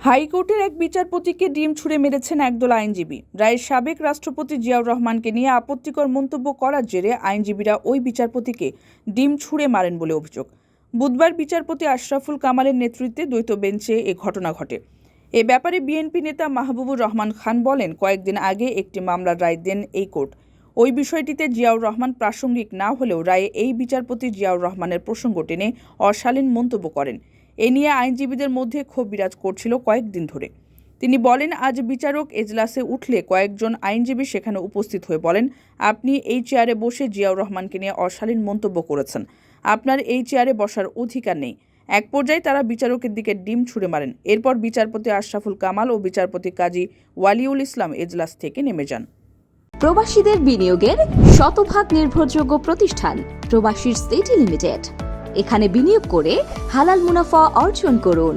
হাইকোর্টের এক বিচারপতিকে ডিম ছুঁড়ে মেরেছেন একদল আইনজীবী। রায়ের সাবেক রাষ্ট্রপতি জিয়াউর রহমানকে নিয়ে আপত্তিকর মন্তব্য করার জেরে আইনজীবীরা ওই বিচারপতিকে ডিম ছুঁড়ে মারেন বলে অভিযোগ। বুধবার বিচারপতি আশরাফুল কামালের নেতৃত্বে দ্বৈত বেঞ্চে এ ঘটনা ঘটে। এ ব্যাপারে বিএনপি নেতা মাহবুবুর রহমান খান বলেন, কয়েকদিন আগে একটি মামলার রায় দেন এই কোর্ট। ওই বিষয়টিতে জিয়াউর রহমান প্রাসঙ্গিক না হলেও রায়ে এই বিচারপতি জিয়াউর রহমানের প্রসঙ্গ টেনে অশালীন মন্তব্য করেন। এ নিয়ে আইনজীবীদের মধ্যে ক্ষোভ বিরাজ করছিল কয়েকদিন ধরে। তিনি বলেন, আজ বিচারক এজলাসে উঠলে কয়েকজন আইনজীবী সেখানে উপস্থিত হয়ে বলেন, আপনি এই চেয়ারে বসে জিয়াউর রহমানকে নিয়ে অশালীন মন্তব্য করেছেন, আপনার এই চেয়ারে বসার অধিকার নেই। এক পর্যায়ে তারা বিচারকের দিকে ডিম ছুঁড়ে মারেন। এরপর বিচারপতি আশরাফুল কামাল ও বিচারপতি কাজী ওয়ালিউল ইসলাম এজলাস থেকে নেমে যান। প্রবাসীদের বিনিয়োগের শতভাগ নির্ভরযোগ্য প্রতিষ্ঠান প্রবাসী সিটি লিমিটেড। এখানে বিনিয়োগ করে হালাল মুনাফা অর্জন করুন।